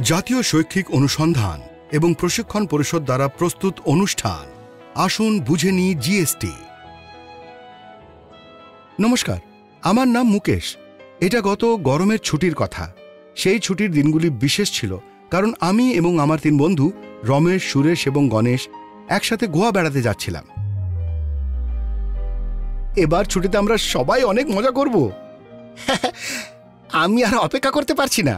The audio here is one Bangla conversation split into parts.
জাতীয় শৈক্ষিক অনুসন্ধান এবং প্রশিক্ষণ পরিষদ দ্বারা প্রস্তুত অনুষ্ঠান আসুন বুঝে নি জিএসটি। নমস্কার, আমার নাম মুকেশ। এটা গত গরমের ছুটির কথা। সেই ছুটির দিনগুলি বিশেষ ছিল, কারণ আমি এবং আমার 3 বন্ধু রমেশ, সুরেশ এবং গণেশ একসাথে গোয়া বেড়াতে যাচ্ছিলাম। এবার ছুটিতে আমরা সবাই অনেক মজা করব। আমি আর অপেক্ষা করতে পারছি না।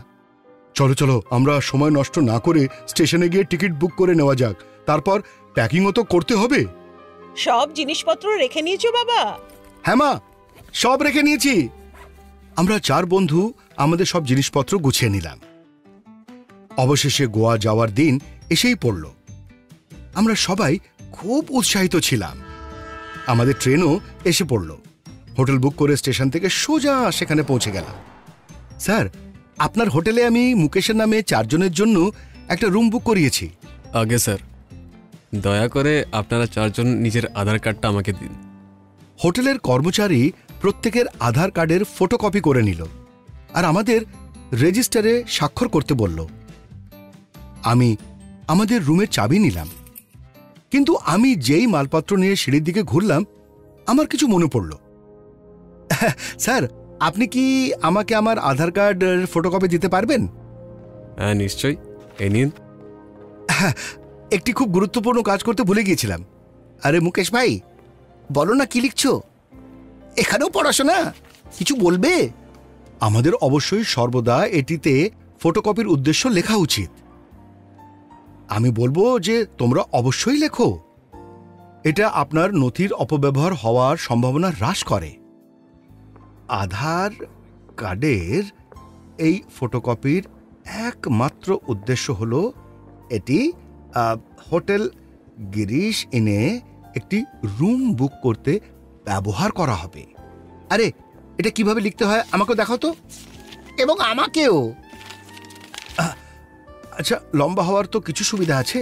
চলো চলো, আমরা সময় নষ্ট না করে স্টেশনে গিয়ে টিকিট বুক করে নেওয়া যাক। তারপর প্যাকিংও তো করতে হবে। সব জিনিসপত্র রেখে নিয়েছো বাবা? হ্যাঁ মা, সব রেখে নিয়েছি। আমরা 4 বন্ধু আমাদের সব জিনিসপত্র গুছিয়ে নিলাম। অবশেষে গোয়া যাওয়ার দিন এসেই পড়ল। আমরা সবাই খুব উৎসাহিত ছিলাম। আমাদের ট্রেনও এসে পড়ল। হোটেল বুক করে স্টেশন থেকে সোজা সেখানে পৌঁছে গেলাম। স্যার, আপনার হোটেলে আমি মুকেশের নামে 4 জনের জন্য একটা রুম বুক করিয়েছি। আগে স্যার, দয়া করে আপনারা 4 জন নিজের আধার কার্ডটা আমাকে দিন। হোটেলের কর্মচারী প্রত্যেকের আধার কার্ডের ফটোকপি করে নিল আর আমাদের রেজিস্টারে স্বাক্ষর করতে বলল। আমি আমাদের রুমের চাবি নিলাম, কিন্তু আমি যেই মালপত্র নিয়ে সিঁড়ির দিকে ঘুরলাম, আমার কিছু মনে পড়ল। স্যার, আপনি কি আমাকে আমার আধার কার্ডের ফটোকপি দিতে পারবেন? হ্যাঁ নিশ্চয়ই, এই নিন। একটি খুব গুরুত্বপূর্ণ কাজ করতে ভুলে গিয়েছিলাম। আরে মুকেশ ভাই, বলো না কি লিখছো? এখানেও পড়াশোনা, কিছু বলবে? আমাদের অবশ্যই সর্বদা এটিতে ফটোকপির উদ্দেশ্য লেখা উচিত। আমি বলবো যে তোমরা অবশ্যই লেখো। এটা আপনার নথির অপব্যবহার হওয়ার সম্ভাবনা হ্রাস করে। আধার কার্ডের এই ফটোকপির একমাত্র উদ্দেশ্য হলো এটি হোটেল গিরিশ ইনে একটি রুম বুক করতে ব্যবহার করা হবে। আরে, এটা কিভাবে লিখতে হয় আমাকে দেখাও তো। এবং আমাকেও। আচ্ছা, লম্বা হওয়ার তো কিছু সুবিধা আছে।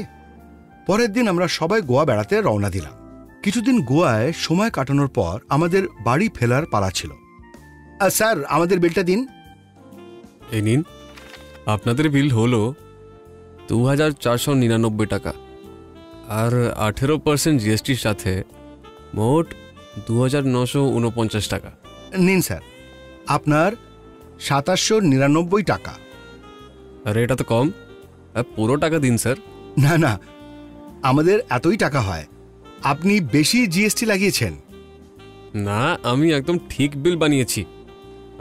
পরের দিন আমরা সবাই গোয়া বেড়াতে রওনা দিলাম। কিছুদিন গোয়ায় সময় কাটানোর পর আমাদের বাড়ি ফেরার পালা ছিল। স্যার, আমাদের বিলটা দিন। এই নিন, আপনাদের বিল হলো 2499 টাকা, আর 18% জিএসটির সাথে মোট 2949 টাকা। নিন স্যার, আপনার 2799 টাকা। আরে এটা তো কম, পুরো টাকা দিন স্যার। না না, আমাদের এতই টাকা হয়। আপনি বেশি জিএসটি লাগিয়েছেন। না, আমি একদম ঠিক বিল বানিয়েছি।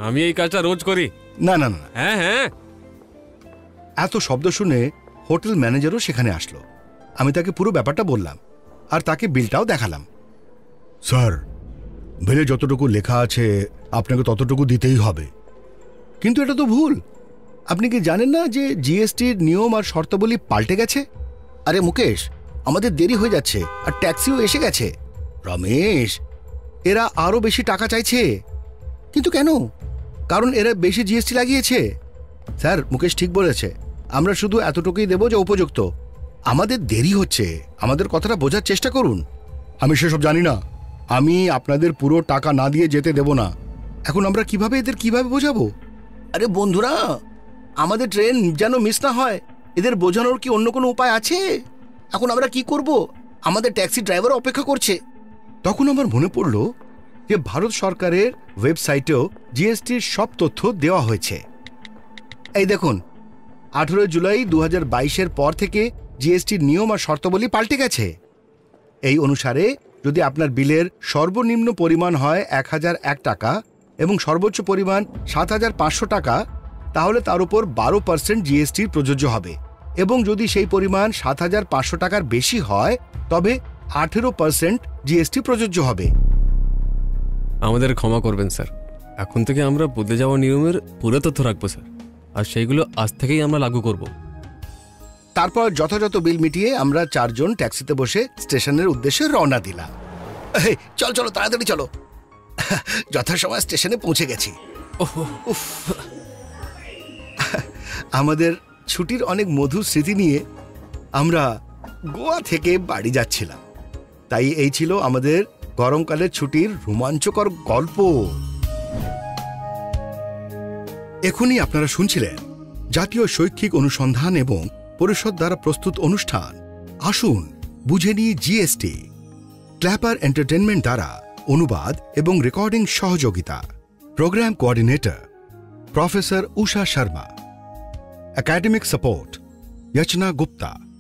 আমি এই কাজটা রোজ করি। না না না। হ্যাঁ হ্যাঁ। এত শব্দ শুনে হোটেল ম্যানেজারও সেখানে আসলো। আমি তাকে পুরো ব্যাপারটা বললাম আর তাকে বিলটাও দেখালাম। স্যার, বিলে যতটুকু লেখা আছে আপনাকে ততটুকু দিতেই হবে। কিন্তু এটা তো ভুল। আপনি কি জানেন না যে জিএসটির নিয়ম আর শর্তাবলী পাল্টে গেছে? আরে মুকেশ, আমাদের দেরি হয়ে যাচ্ছে আর ট্যাক্সিও এসে গেছে। রমেশ, এরা আরো বেশি টাকা চাইছে। কিন্তু কেন? কারণ এরা বেশি জিএসটি লাগিয়েছে। স্যার, মুকেশ ঠিক বলেছে। আমরা শুধু এতটুকুই দেব যে উপযুক্ত। আমাদের দেরি হচ্ছে, আমাদের কথাটা বোঝার চেষ্টা করুন। আমি সেসব জানি না। আমি আপনাদের পুরো টাকা না দিয়ে যেতে দেব না। এখন আমরা এদের কিভাবে বোঝাবো? আরে বন্ধুরা, আমাদের ট্রেন যেন মিস না হয়, এদের বোঝানোর কি অন্য কোনো উপায় আছে? এখন আমরা কি করব? আমাদের ট্যাক্সি ড্রাইভার অপেক্ষা করছে। তখন আমার মনে পড়ল যে ভারত সরকারের ওয়েবসাইটেও জিএসটির সব তথ্য দেওয়া হয়েছে। এই দেখুন, 18 জুলাই 2022-এর পর থেকে জিএসটির নিয়ম আর শর্তাবলী পাল্টে গেছে। এই অনুসারে যদি আপনার বিলের সর্বনিম্ন পরিমাণ হয় 1001 টাকা এবং সর্বোচ্চ পরিমাণ 7500 টাকা, তাহলে তার উপর 12% জিএসটি প্রযোজ্য হবে। এবং যদি সেই পরিমাণ 7500 টাকার বেশি হয়, তবে 18% জিএসটি প্রযোজ্য হবে। আমাদের ক্ষমা করবেন স্যার, এখন থেকে আমরা বদলে যাওয়া নিয়মের পুরো তথ্য রাখবো স্যার, আর সেইগুলো আজ থেকেই আমরা লাগু করব। তারপর যথাযথ বিল মিটিয়ে আমরা 4 জন ট্যাক্সিতে বসে স্টেশনের উদ্দেশ্যে রওনা দিলাম। চল চলো, তাড়াতাড়ি চলো। যথাসময় স্টেশনে পৌঁছে গেছি। আমাদের ছুটির অনেক মধুর স্মৃতি নিয়ে আমরা গোয়া থেকে বাড়ি যাচ্ছিলাম। তাই এই ছিল আমাদের গরমকালের ছুটির রোমাঞ্চকর গল্প। এখনই আপনারা শুনছিলেন জাতীয় শৈক্ষিক অনুসন্ধান এবং পরিষদ দ্বারা প্রস্তুত অনুষ্ঠান আসুন বুঝে নিই জিএসটি। ক্ল্যাপার এন্টারটেনমেন্ট দ্বারা অনুবাদ এবং রেকর্ডিং সহযোগিতা। Program coordinator professor Usha Sharma. Academic support यचना गुप्ता।